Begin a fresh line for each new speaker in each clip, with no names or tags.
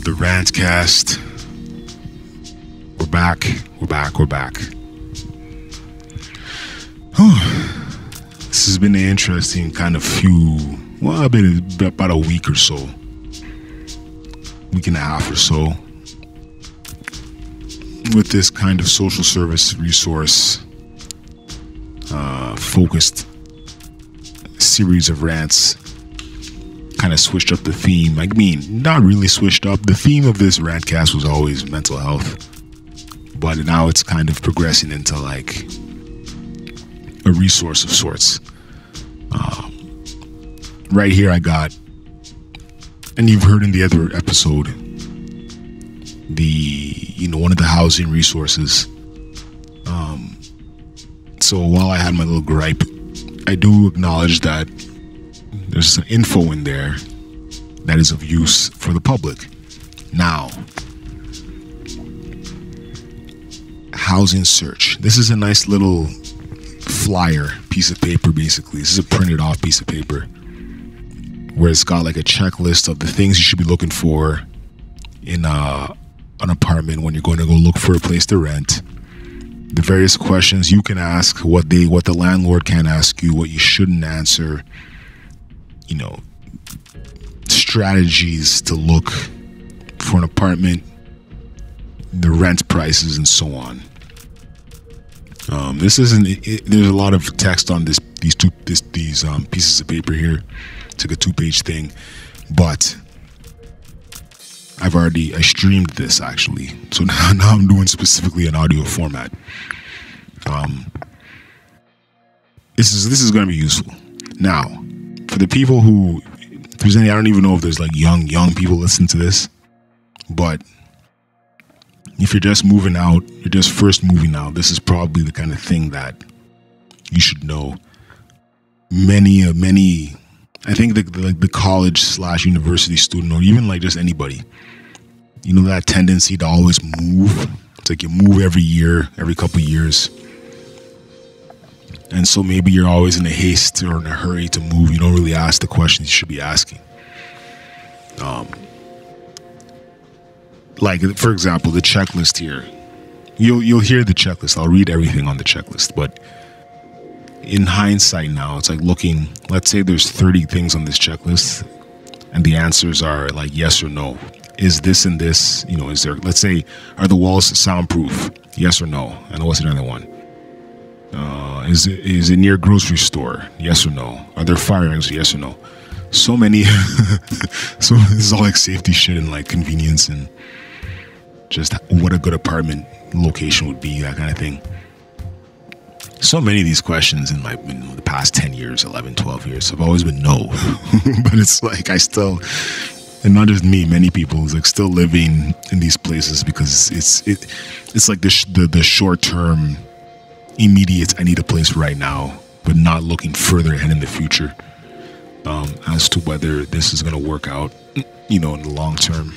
the Rantcast. We're back. This has been an interesting kind of about a week or so. Week and a half or so. With this kind of social service resource focused series of rants. Kind of switched up the theme. I mean, not really switched up. The theme of this Rantcast was always mental health. But now it's kind of progressing into like a resource of sorts. Right here I got, and you've heard in the other episode, one of the housing resources. So while I had my little gripe, I do acknowledge that there's some info in there that is of use for the public. Now, housing search. This is a nice little flyer piece of paper, basically. This is a printed off piece of paper where it's got like a checklist of the things you should be looking for in an apartment when you're going to go look for a place to rent. The various questions you can ask, what the landlord can ask you, what you shouldn't answer, strategies to look for an apartment, the rent prices, and so on. This isn't. There's a lot of text on these pieces of paper here. It's like a 2-page thing, but I streamed this actually, so now I'm doing specifically an audio format. This is going to be useful. Now, for the people who, if there's any, I don't even know if there's like young people listening to this, but if you're just first moving out, this is probably the kind of thing that you should know. Many, I think the college/university student, or even like just anybody, that tendency to always move. It's like you move every year, every couple of years. And so maybe you're always in a haste or in a hurry to move. You don't really ask the questions you should be asking. Like, for example, the checklist here. You'll hear the checklist. I'll read everything on the checklist. But in hindsight now, it's like looking, let's say there's 30 things on this checklist, and the answers are like yes or no. Is this and this, is there, let's say, are the walls soundproof? Yes or no? And what's another one? Is it near a grocery store? Yes or no? Are there fire exits? Yes or no? So many. So this is all like safety shit and like convenience and just what a good apartment location would be, that kind of thing. So many of these questions in the past 10 years, 11, 12 years have always been no. But it's like I still, and not just me, many people is like still living in these places because it's like the short term, immediate, I need a place right now, but not looking further ahead in the future as to whether this is going to work out, in the long term.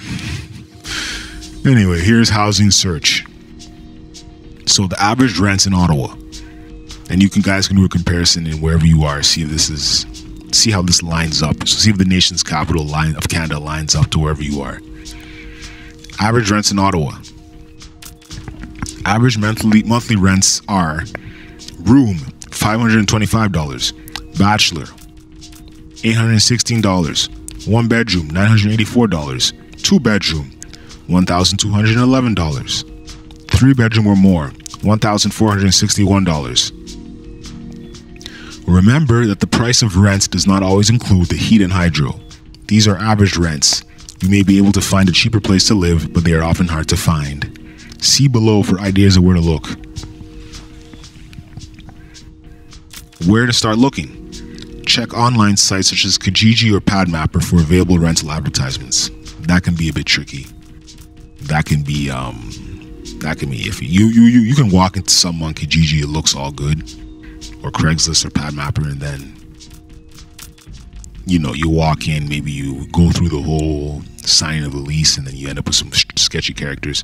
Anyway, here's housing search. So the average rents in Ottawa, and you guys can do a comparison in wherever you are, see how this lines up. So see if the nation's capital of Canada lines up to wherever you are. Average rents in Ottawa. Average monthly rents are room $525, bachelor $816, 1 bedroom $984, 2 bedroom $1,211, 3 bedroom or more $1,461. Remember that the price of rent does not always include the heat and hydro. These are average rents. You may be able to find a cheaper place to live, but they are often hard to find. See below for ideas of where to look. Where to start looking? Check online sites such as Kijiji or Padmapper for available rental advertisements. That can be a bit tricky. That can be iffy. You can walk into some on Kijiji, it looks all good, or Craigslist or Padmapper, and then you walk in, maybe you go through the whole signing of the lease, and then you end up with some sketchy characters,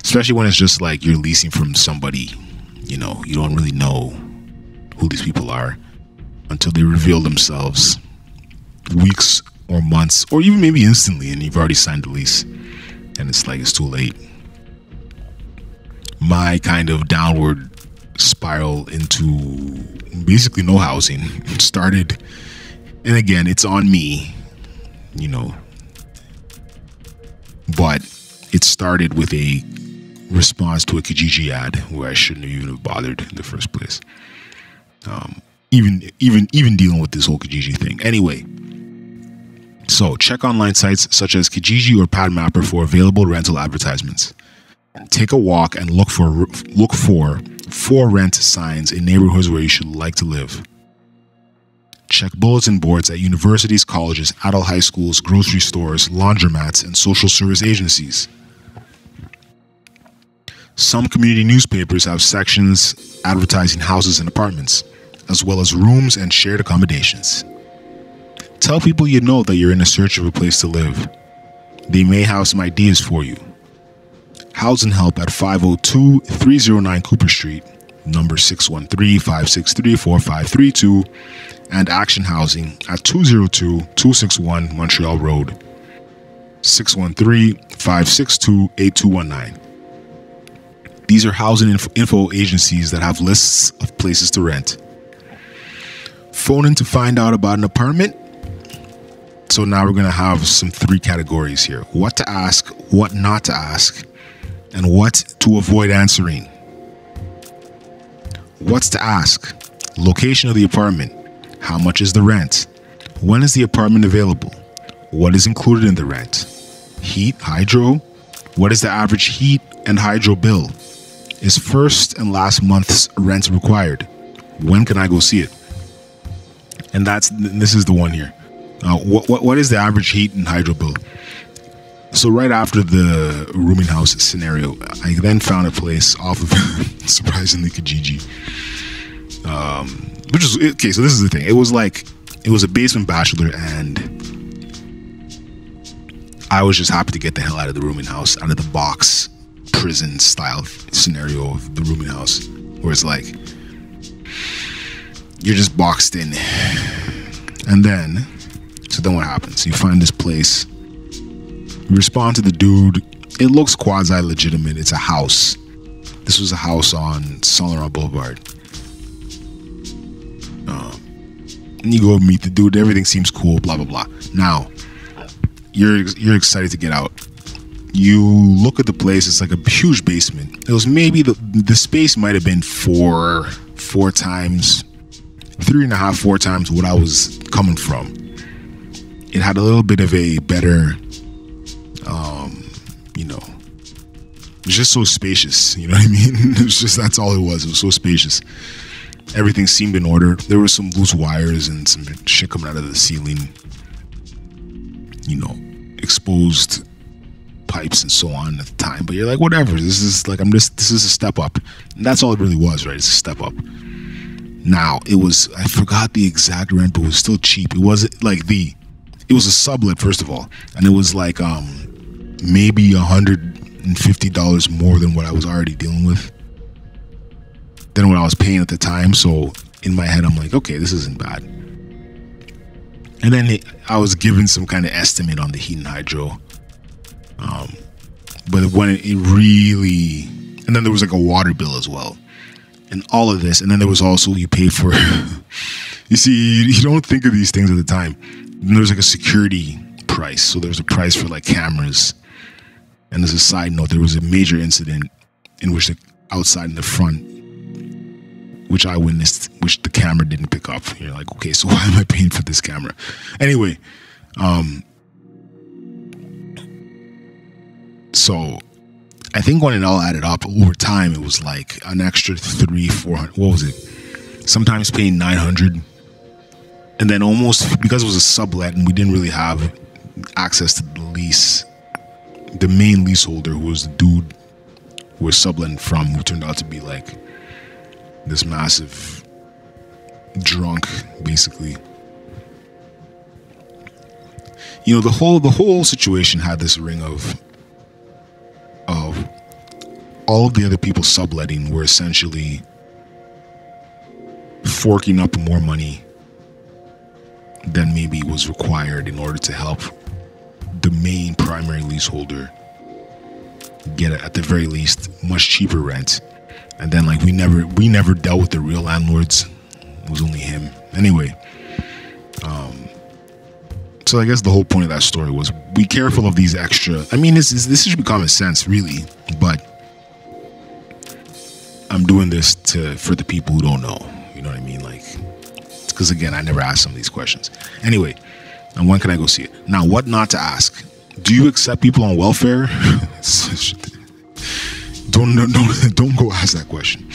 especially when it's just like you're leasing from somebody, you don't really know who these people are until they reveal themselves weeks or months or even maybe instantly, and you've already signed the lease. and it's like it's too late. My kind of downward spiral into basically no housing started, and again, it's on me, you know, but it started with a response to a Kijiji ad where I shouldn't have even bothered in the first place. Even dealing with this whole Kijiji thing. Anyway, so check online sites such as Kijiji or PadMapper for available rental advertisements. Take a walk and look for rent signs in neighborhoods where you should like to live. Check bulletin boards at universities, colleges, adult high schools, grocery stores, laundromats, and social service agencies. Some community newspapers have sections advertising houses and apartments, as well as rooms and shared accommodations. Tell people you know that you're in a search of a place to live. They may have some ideas for you. Housing Help at 502-309 Cooper Street, number 613-563-4532, and Action Housing at 202-261 Montreal Road, 613-562-8219. These are housing info agencies that have lists of places to rent. Phone in to find out about an apartment. So now we're going to have some 3 categories here. What to ask, what not to ask, and what to avoid answering. What's to ask? Location of the apartment. How much is the rent? When is the apartment available? What is included in the rent? Heat, hydro? What is the average heat and hydro bill? Is first and last month's rent required? When can I go see it? And this is the one here. What is the average heat and hydro bill? So right after the rooming house scenario, I then found a place off of surprisingly Kijiji, which is okay. So this is the thing. It was a basement bachelor, and I was just happy to get the hell out of the rooming house, out of the box prison style scenario of the rooming house, where it's like you're just boxed in. And then what happens? You find this place. You respond to the dude. It looks quasi legitimate. It's a house. This was a house on Saint Laurent Boulevard. And you go meet the dude. Everything seems cool. Blah blah blah. Now, you're excited to get out. You look at the place. It's like a huge basement. It was maybe the space might have been four times, 3.5, 4 times what I was coming from. It had a little bit of a better, it was just so spacious. You know what I mean? It was just, that's all it was. It was so spacious. Everything seemed in order. There were some loose wires and some shit coming out of the ceiling. Exposed pipes and so on at the time. But you're like, whatever. This is a step up. And that's all it really was, right? It's a step up. Now, I forgot the exact rent, but it was still cheap. It wasn't like it was a sublet, first of all. And it was like maybe $150 more than what I was already dealing with, than what I was paying at the time. So in my head, I'm like, okay, this isn't bad. And then I was given some kind of estimate on the heat and hydro. But when it really, and then there was like a water bill as well. And all of this. And then there was also, you pay for, you see, you don't think of these things at the time. And there's like a security price. So there's a price for like cameras. And as a side note, there was a major incident in which the outside and the front, which I witnessed, which the camera didn't pick up. You're like, okay, so why am I paying for this camera? Anyway, so I think when it all added up over time, it was like an extra 300-400. What was it? Sometimes paying $900, and then almost, because it was a sublet and we didn't really have access to the lease, the main leaseholder, who was the dude we were subletting from, who turned out to be like this massive drunk, basically. The whole situation had this ring of all of the other people subletting were essentially forking up more money than maybe was required in order to help the main primary leaseholder get at the very least much cheaper rent. And then like we never dealt with the real landlords. It was only him. Anyway, so I guess the whole point of that story was be careful of these extra. I mean, this should be common sense, really, but I'm doing this for the people who don't know. You know what I mean? Like, because again, I never asked some of these questions. Anyway, and when can I go see it? Now, what not to ask? Do you accept people on welfare? Don't go ask that question.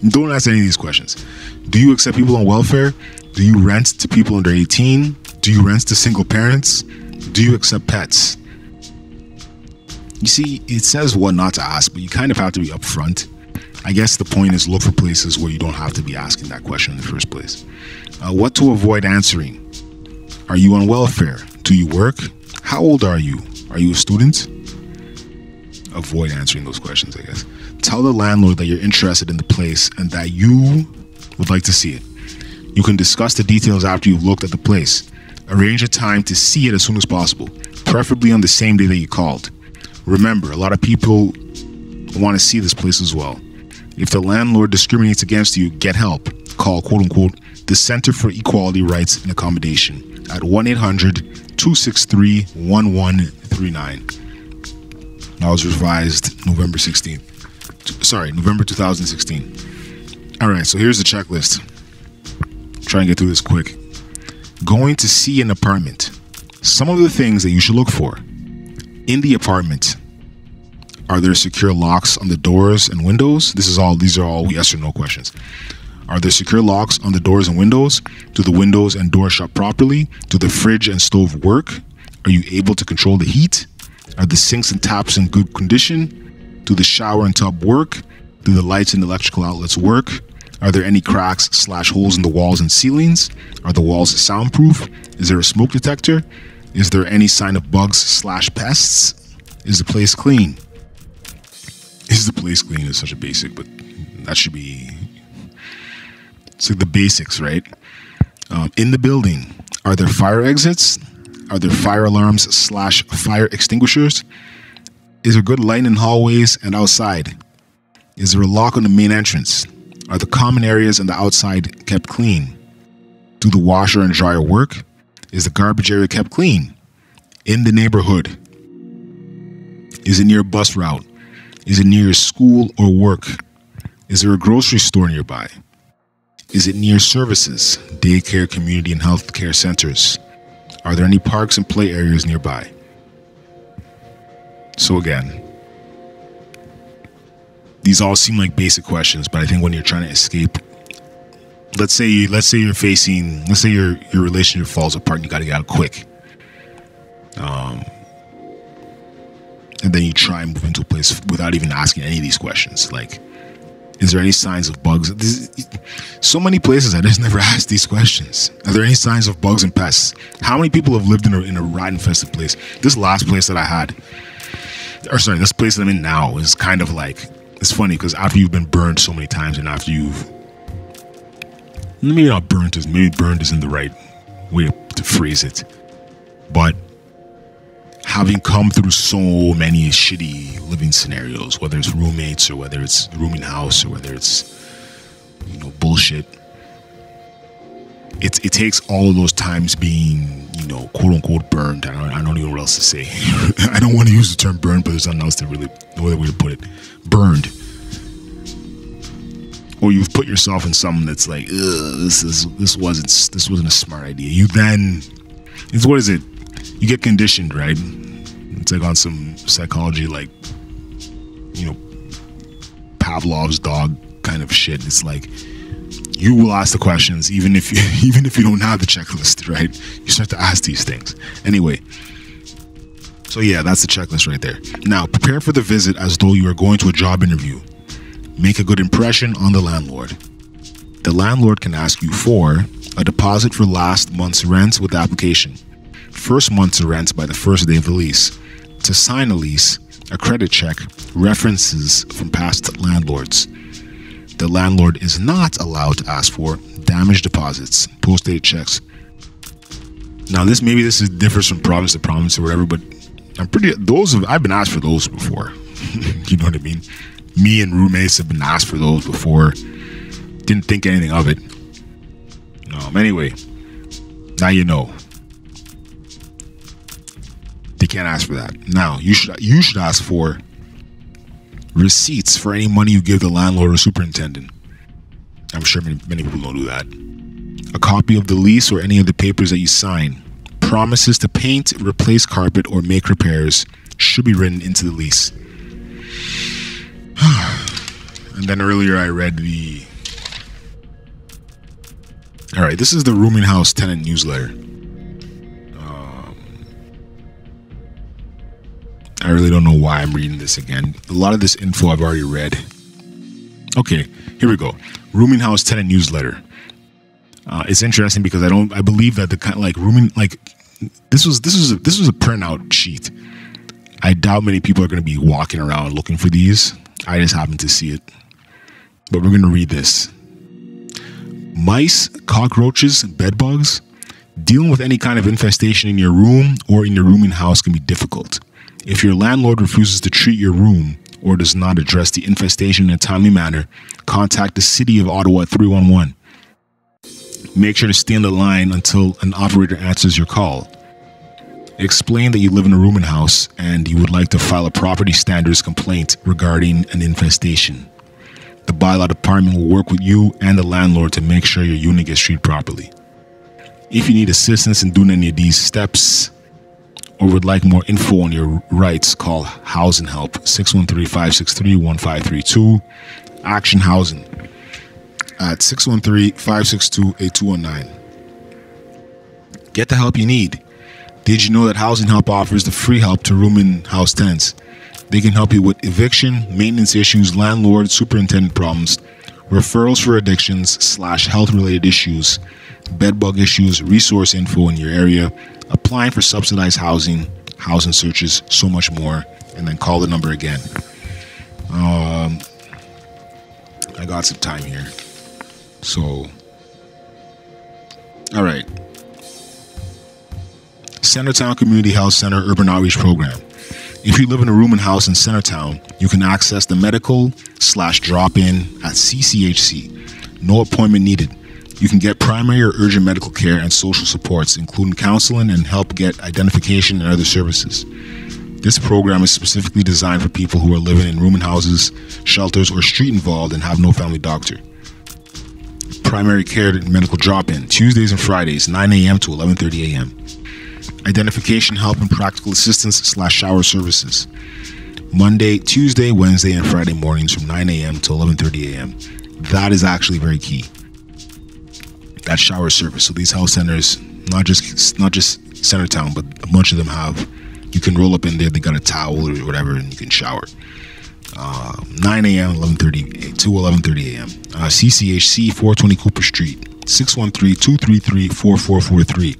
Don't ask any of these questions. Do you accept people on welfare? Do you rent to people under 18? Do you rent to single parents? Do you accept pets? You see, it says what not to ask, but you kind of have to be upfront. I guess the point is look for places where you don't have to be asking that question in the first place. What to avoid answering? Are you on welfare? Do you work? How old are you? Are you a student? Avoid answering those questions, I guess. Tell the landlord that you're interested in the place and that you would like to see it. You can discuss the details after you've looked at the place. Arrange a time to see it as soon as possible, preferably on the same day that you called. Remember, a lot of people want to see this place as well. If the landlord discriminates against you, get help. Call, quote unquote, the Center for Equality, Rights and Accommodation at 1-800-263-1139. That was revised November 2016. All right, so here's the checklist. Try and get through this quick. Going to see an apartment. Some of the things that you should look for. In the apartment, are there secure locks on the doors and windows? These are all yes or no questions. Are there secure locks on the doors and windows? Do the windows and doors shut properly? Do the fridge and stove work? Are you able to control the heat? Are the sinks and taps in good condition? Do the shower and tub work? Do the lights and electrical outlets work? Are there any cracks / holes in the walls and ceilings? Are the walls soundproof? Is there a smoke detector? Is there any sign of bugs / pests? Is the place clean? Is the place clean is such a basic, but that should be... It's like the basics, right? In the building, are there fire exits? Are there fire alarms / fire extinguishers? Is there good light in hallways and outside? Is there a lock on the main entrance? Are the common areas and the outside kept clean? Do the washer and dryer work? Is the garbage area kept clean? In the neighborhood? Is it near a bus route? Is it near school or work? Is there a grocery store nearby? Is it near services, daycare, community, and health care centers? Are there any parks and play areas nearby? So again, these all seem like basic questions, but I think when you're trying to escape, let's say your relationship falls apart and you got to get out quick. And then you try and move into a place without even asking any of these questions. Like, is there any signs of bugs? So many places I just never asked these questions. Are there any signs of bugs and pests? How many people have lived in a rat-infested place? This last place that I had, this place that I'm in now is kind of like, it's funny because after you've been burned so many times and after you've, maybe burned isn't the right way to phrase it, but having come through so many shitty living scenarios, whether it's roommates or whether it's rooming house or whether it's, bullshit, it takes all of those times being, quote unquote burned. I don't even know what else to say. I don't want to use the term burned, but there's nothing else to really, no other way to put it. Burned. Or you've put yourself in something that's like, this wasn't a smart idea. What is it? You get conditioned, right? It's like on some psychology, like, Pavlov's dog kind of shit. It's like, you will ask the questions even if you don't have the checklist, right? You start to ask these things. Anyway, so yeah, that's the checklist right there. Now, prepare for the visit as though you are going to a job interview. Make a good impression on the landlord. The landlord can ask you for a deposit for last month's rent with the application, first month's rent by the first day of the lease, to sign a lease, a credit check, references from past landlords. The landlord is not allowed to ask for damage deposits, post-dated checks. Now, this differs from province to province or whatever, but I've been asked for those before. You know what I mean? Me and roommates have been asked for those before. Didn't think anything of it. Anyway, now you know. They can't ask for that. Now, you should ask for receipts for any money you give the landlord or superintendent. I'm sure many people don't do that. A copy of the lease or any of the papers that you sign. Promises to paint, replace carpet, or make repairs should be written into the lease. And then earlier I read the... Alright, this is the rooming house tenant newsletter. I really don't know why I'm reading this again. A lot of this info I've already read. Okay, here we go. Rooming house tenant newsletter. It's interesting because I believe that the kind like rooming like this was a printout sheet. I doubt many people are going to be walking around looking for these. I just happened to see it. But we're going to read this. Mice, cockroaches, bed bugs. Dealing with any kind of infestation in your room or in your rooming house can be difficult. If your landlord refuses to treat your room or does not address the infestation in a timely manner, contact the City of Ottawa at 311. Make sure to stay on the line until an operator answers your call. Explain that you live in a rooming house and you would like to file a property standards complaint regarding an infestation. The bylaw department will work with you and the landlord to make sure your unit gets treated properly. If you need assistance in doing any of these steps or would like more info on your rights, call Housing Help 613-563-1532, Action Housing at 613-562-8219. Get the help you need. Did you know that Housing Help offers the free help to rooming house tenants? They can help you with eviction, maintenance issues, landlord, superintendent problems, referrals for addictions / health-related issues, bedbug issues, resource info in your area, applying for subsidized housing searches, so much more. And then call the number again. I got some time here. So, all right. Centertown Community Health Center Urban Outreach Program. If you live in a rooming house in Centertown, you can access the medical / drop-in at CCHC. No appointment needed. You can get primary or urgent medical care and social supports, including counseling and help get identification and other services. This program is specifically designed for people who are living in rooming houses, shelters, or street involved and have no family doctor. Primary care and medical drop-in, Tuesdays and Fridays, 9 a.m. to 11:30 a.m. Identification, help, and practical assistance / shower services. Monday, Tuesday, Wednesday, and Friday mornings from 9 a.m. to 11:30 a.m. That is actually very key. That shower service. So these health centers, not just Centertown, but a bunch of them have. You can roll up in there. They got a towel or whatever, and you can shower. 9 a.m. to 11:30 a.m. CCHC 420 Cooper Street, 613-233-4443.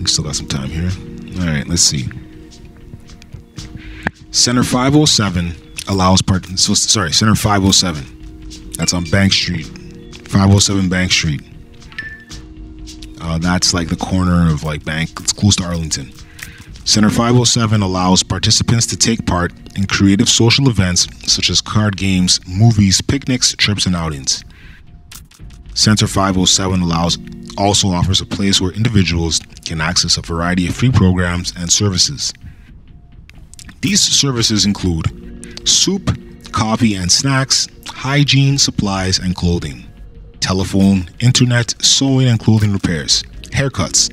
We still got some time here. All right, let's see. Center 507 allows Center 507. That's on Bank Street. 507 Bank Street. That's like the corner of like Bank. It's close to Arlington. Center 507 allows participants to take part in creative social events such as card games, movies, picnics, trips, and outings. Center 507 also offers a place where individuals can access a variety of free programs and services. These services include soup, coffee and snacks, hygiene, supplies, and clothing, telephone, internet, sewing and clothing repairs, haircuts.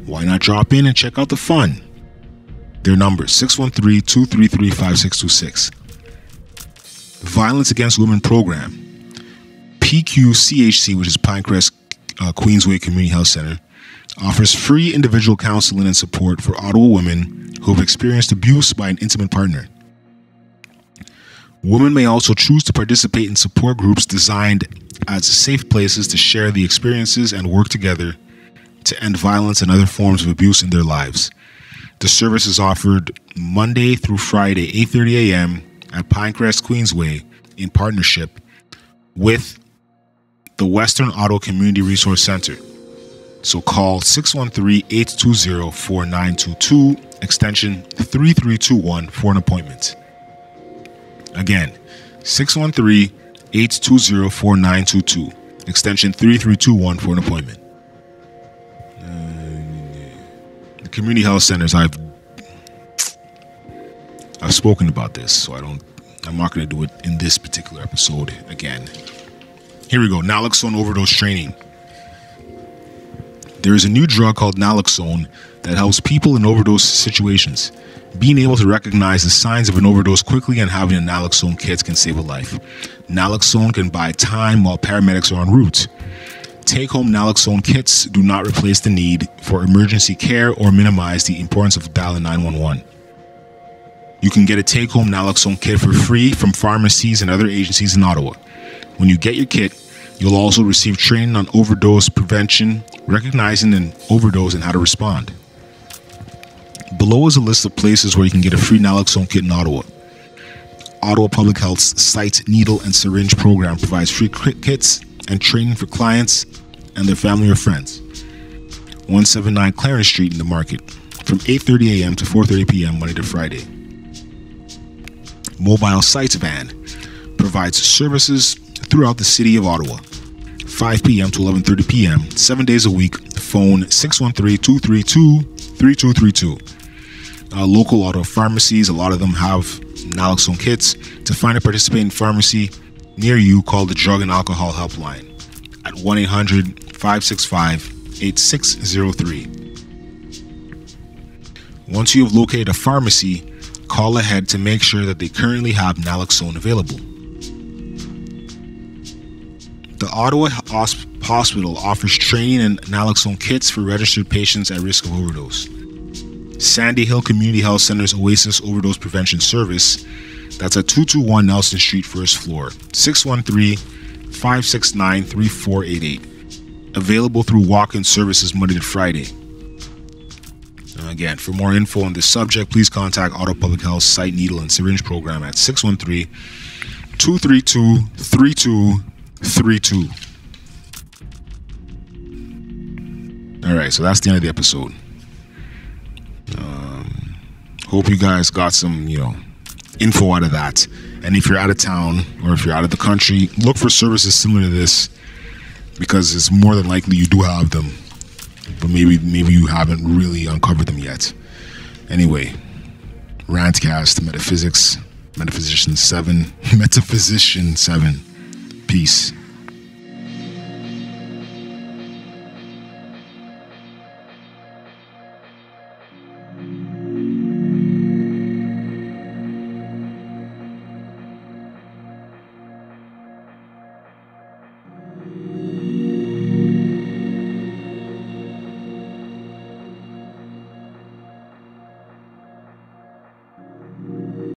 Why not drop in and check out the fun? Their number, 613-233-5626. Violence Against Women Program. PQCHC, which is Pinecrest Queensway Community Health Center, offers free individual counseling and support for Ottawa women who have experienced abuse by an intimate partner. Women may also choose to participate in support groups designed as safe places to share the experiences and work together to end violence and other forms of abuse in their lives. The service is offered Monday through Friday, 8:30 a.m. at Pinecrest Queensway in partnership with the Western Ottawa Community Resource Center. So call 613-820-4922, extension 3321 for an appointment. Again, 613-820-4922, extension 3321 for an appointment. The community health centers, I've spoken about this, so I'm not going to do it in this particular episode again. Here we go. Naloxone overdose training. There is a new drug called naloxone that helps people in overdose situations. Being able to recognize the signs of an overdose quickly and having a naloxone kit can save a life. Naloxone can buy time while paramedics are en route. Take-home naloxone kits do not replace the need for emergency care or minimize the importance of dialing 911. You can get a take-home naloxone kit for free from pharmacies and other agencies in Ottawa. When you get your kit, you'll also receive training on overdose prevention, recognizing an overdose, and how to respond. Below is a list of places where you can get a free naloxone kit in Ottawa. Ottawa Public Health's Site Needle and Syringe program provides free kits and training for clients and their family or friends. 179 Clarence Street in the Market, from 8:30 a.m. to 4:30 p.m. Monday to Friday. Mobile Sites Van provides services throughout the city of Ottawa, 5 p.m. to 11:30 p.m., 7 days a week. Phone 613-232-3232. Local Ottawa pharmacies, a lot of them have naloxone kits. To find a participating pharmacy near you, call the Drug and Alcohol Helpline at 1-800-565-8603. Once you have located a pharmacy, call ahead to make sure that they currently have naloxone available. The Ottawa Hospital offers training and naloxone kits for registered patients at risk of overdose. Sandy Hill Community Health Center's Oasis Overdose Prevention Service, that's at 221 Nelson Street, first floor, 613-569-3488. Available through walk-in services Monday to Friday. Again, for more info on this subject, please contact Ottawa Public Health Site Needle and Syringe program at 613-232-3232. Alright, so that's the end of the episode. Hope you guys got some, info out of that. And if you're out of town or if you're out of the country, look for services similar to this, because it's more than likely you do have them, but maybe you haven't really uncovered them yet. Anyway, Rantcast, Metaphysician 7. Peace.